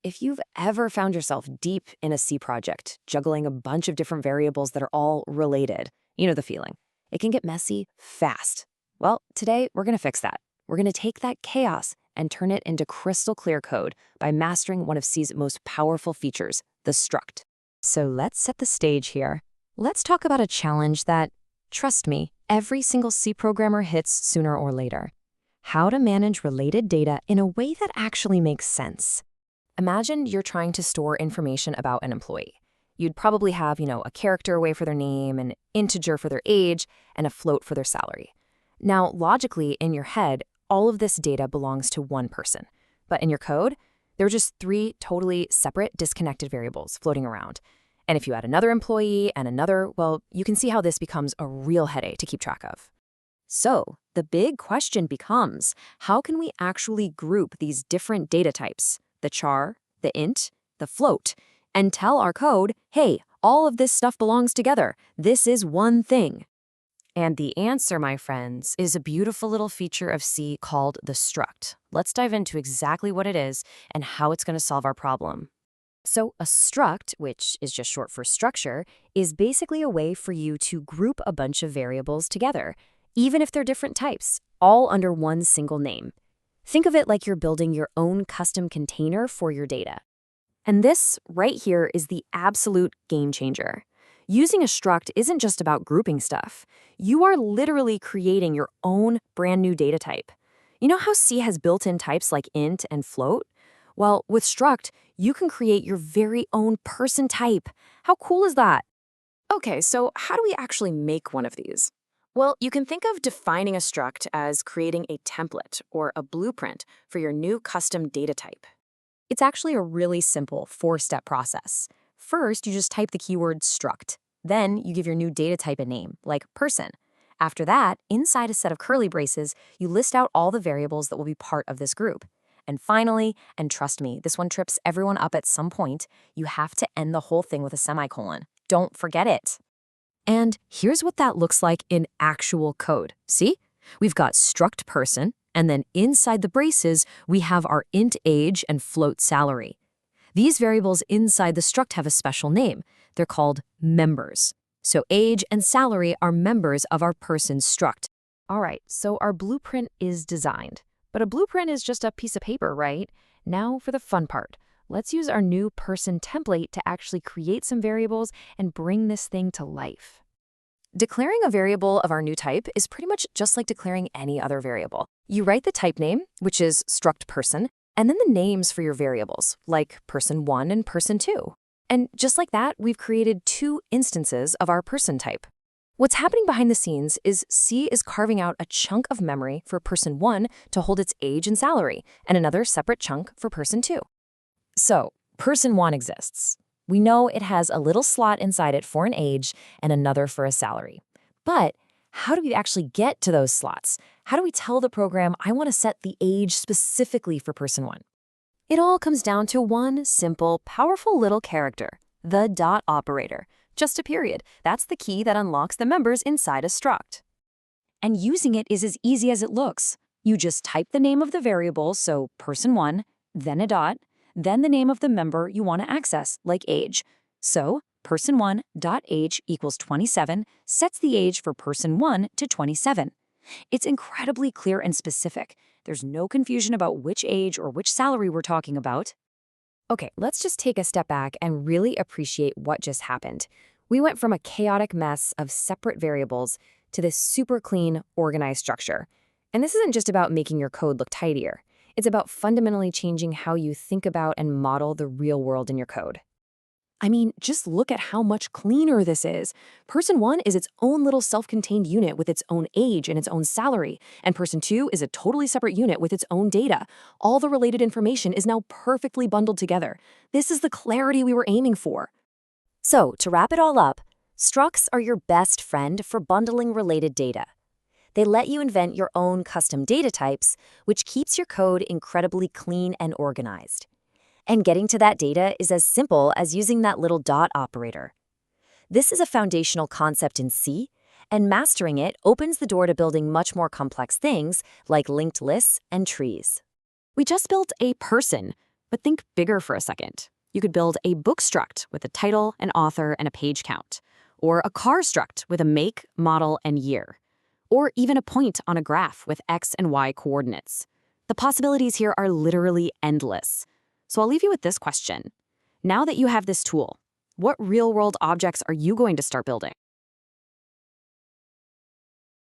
if you've ever found yourself deep in a C project, juggling a bunch of different variables that are all related, you know the feeling. It can get messy fast. Well, today we're going to fix that. We're going to take that chaos and turn it into crystal clear code by mastering one of C's most powerful features, the struct. So let's set the stage here. Let's talk about a challenge that, trust me, every single C programmer hits sooner or later. How to manage related data in a way that actually makes sense. Imagine you're trying to store information about an employee. You'd probably have, a character array for their name, an integer for their age, and a float for their salary. Now, logically, in your head, all of this data belongs to one person. But in your code, there are just three totally separate, disconnected variables floating around. And if you add another employee and another, well, you can see how this becomes a real headache to keep track of. So, the big question becomes, how can we actually group these different data types, the char, the int, the float, and tell our code, hey, all of this stuff belongs together. This is one thing. And the answer, my friends, is a beautiful little feature of C called the struct. Let's dive into exactly what it is and how it's going to solve our problem. So a struct, which is just short for structure, is basically a way for you to group a bunch of variables together, even if they're different types, all under one single name. Think of it like you're building your own custom container for your data. And this right here is the absolute game changer. Using a struct isn't just about grouping stuff. You are literally creating your own brand new data type. You know how C has built-in types like int and float? Well, with struct, you can create your very own person type. How cool is that? Okay, so how do we actually make one of these? Well, you can think of defining a struct as creating a template or a blueprint for your new custom data type. It's actually a really simple four-step process. First, you just type the keyword struct. Then you give your new data type a name, like person. After that, inside a set of curly braces, you list out all the variables that will be part of this group. And finally, and trust me, this one trips everyone up at some point, you have to end the whole thing with a semicolon. Don't forget it. And here's what that looks like in actual code. See? We've got struct person, and then inside the braces, we have our int age and float salary. These variables inside the struct have a special name. They're called members. So age and salary are members of our person struct. All right, so our blueprint is designed. But a blueprint is just a piece of paper, right? Now for the fun part. Let's use our new person template to actually create some variables and bring this thing to life. Declaring a variable of our new type is pretty much just like declaring any other variable. You write the type name, which is struct person, and then the names for your variables, like person1 and person2. And just like that, we've created two instances of our person type. What's happening behind the scenes is C is carving out a chunk of memory for person1 to hold its age and salary, and another separate chunk for person2. So, person1 exists. We know it has a little slot inside it for an age and another for a salary. But how do we actually get to those slots? How do we tell the program, I want to set the age specifically for person1? It all comes down to one simple, powerful little character, the dot operator. Just a period. That's the key that unlocks the members inside a struct. And using it is as easy as it looks. You just type the name of the variable, so person1, then a dot, then the name of the member you want to access, like age. So person1.age equals 27 sets the age for person1 to 27. It's incredibly clear and specific. There's no confusion about which age or which salary we're talking about. Okay, let's just take a step back and really appreciate what just happened. We went from a chaotic mess of separate variables to this super clean, organized structure. And this isn't just about making your code look tidier. It's about fundamentally changing how you think about and model the real world in your code. I mean, just look at how much cleaner this is. Person1 is its own little self-contained unit with its own age and its own salary, and person2 is a totally separate unit with its own data. All the related information is now perfectly bundled together. This is the clarity we were aiming for. So, to wrap it all up, structs are your best friend for bundling related data. They let you invent your own custom data types, which keeps your code incredibly clean and organized. And getting to that data is as simple as using that little dot operator. This is a foundational concept in C, and mastering it opens the door to building much more complex things like linked lists and trees. We just built a person, But think bigger for a second. You could build a book struct with a title, an author, and a page count, or a car struct with a make, model, and year, or even a point on a graph with X and Y coordinates. The possibilities here are literally endless. So I'll leave you with this question. Now that you have this tool, what real-world objects are you going to start building?